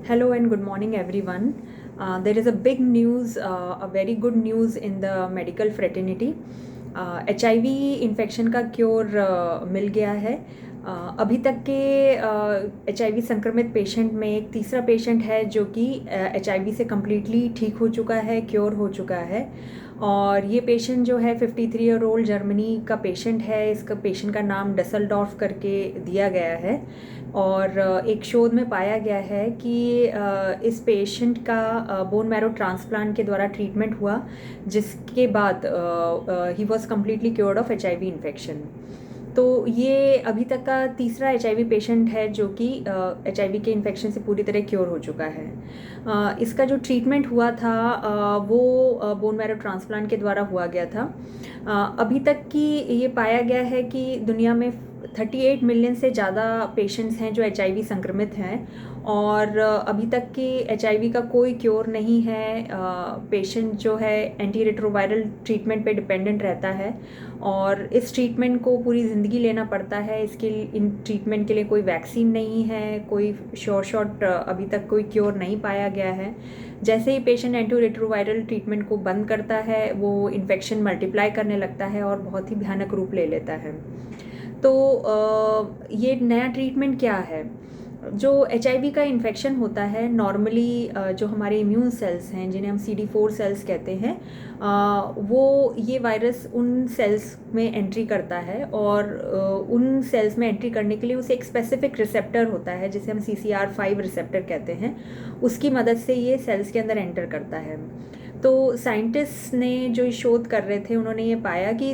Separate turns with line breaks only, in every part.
Hello and good morning, everyone. There is a big news, a very good news in the medical fraternity. HIV infection का cure मिल गया है। अभी तक के HIV संक्रमित patient में एक तीसरा पेशेंट है जो कि HIV से कम्प्लीटली ठीक हो चुका है, क्योर हो चुका है। और ये पेशेंट जो है 53 ईयर ओल्ड जर्मनी का पेशेंट है। इसका पेशेंट का नाम डसलडॉर्फ करके दिया गया है। और एक शोध में पाया गया है कि इस पेशेंट का बोन मैरो ट्रांसप्लांट के द्वारा ट्रीटमेंट हुआ, जिसके बाद he was completely cured of HIV infection. तो ये अभी तक का तीसरा HIV पेशेंट है जो कि HIV के इन्फेक्शन से पूरी तरह क्योर हो चुका है। इसका जो ट्रीटमेंट हुआ था वो बोन मैरो ट्रांसप्लांट के द्वारा हुआ गया था। अभी तक की ये पाया गया है कि दुनिया में 38 मिलियन से ज़्यादा पेशेंट्स हैं जो HIV संक्रमित हैं, और अभी तक की HIV का कोई क्योर नहीं है। पेशेंट जो है एंटी रेट्रोवायरल ट्रीटमेंट पे डिपेंडेंट रहता है, और इस ट्रीटमेंट को पूरी ज़िंदगी लेना पड़ता है। इन ट्रीटमेंट के लिए कोई वैक्सीन नहीं है, कोई श्योर शॉट अभी तक कोई क्योर नहीं पाया गया है। जैसे ही पेशेंट एंटी रेट्रोवायरल ट्रीटमेंट को बंद करता है, वो इन्फेक्शन मल्टीप्लाई करने लगता है और बहुत ही भयानक रूप ले लेता है। तो ये नया ट्रीटमेंट क्या है? जो HIV का इन्फेक्शन होता है, नॉर्मली जो हमारे इम्यून सेल्स हैं जिन्हें हम CD4 सेल्स कहते हैं, वो ये वायरस उन सेल्स में एंट्री करता है, और उन सेल्स में एंट्री करने के लिए उसे एक स्पेसिफिक रिसेप्टर होता है जिसे हम CCR5 रिसेप्टर कहते हैं। उसकी मदद से ये सेल्स के अंदर एंटर करता है। तो साइंटिस्ट ने जो शोध कर रहे थे, उन्होंने ये पाया कि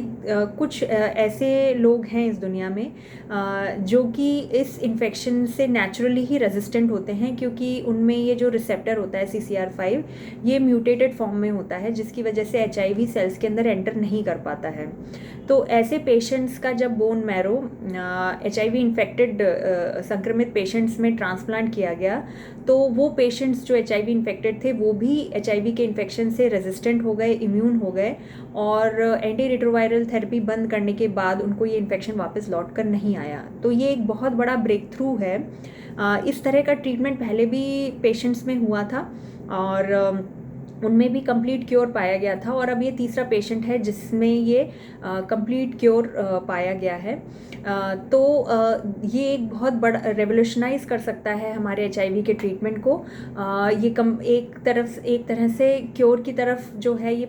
कुछ ऐसे लोग हैं इस दुनिया में जो कि इस इन्फेक्शन से नेचुरली ही रेजिस्टेंट होते हैं, क्योंकि उनमें ये जो रिसेप्टर होता है CCR5, ये म्यूटेटेड फॉर्म में होता है, जिसकी वजह से HIV सेल्स के अंदर एंटर नहीं कर पाता है। तो ऐसे पेशेंट्स का जब बोन मैरो HIV इन्फेक्टेड संक्रमित पेशेंट्स में ट्रांसप्लांट किया गया, तो वो पेशेंट्स जो HIV इन्फेक्टेड थे वो भी HIV के इन्फेक्शन से रेजिस्टेंट हो गए, इम्यून हो गए, और एंटी रेट्रोवायरल थेरेपी बंद करने के बाद उनको ये इन्फेक्शन वापस लौट कर नहीं आया। तो ये एक बहुत बड़ा ब्रेक थ्रू है। इस तरह का ट्रीटमेंट पहले भी पेशेंट्स में हुआ था, और उनमें भी कंप्लीट क्योर पाया गया था, और अब ये तीसरा पेशेंट है जिसमें ये कंप्लीट क्योर पाया गया है। तो ये एक बहुत बड़ा रेवोल्यूशनाइज कर सकता है हमारे HIV के ट्रीटमेंट को। ये एक तरह से क्योर की तरफ जो है ये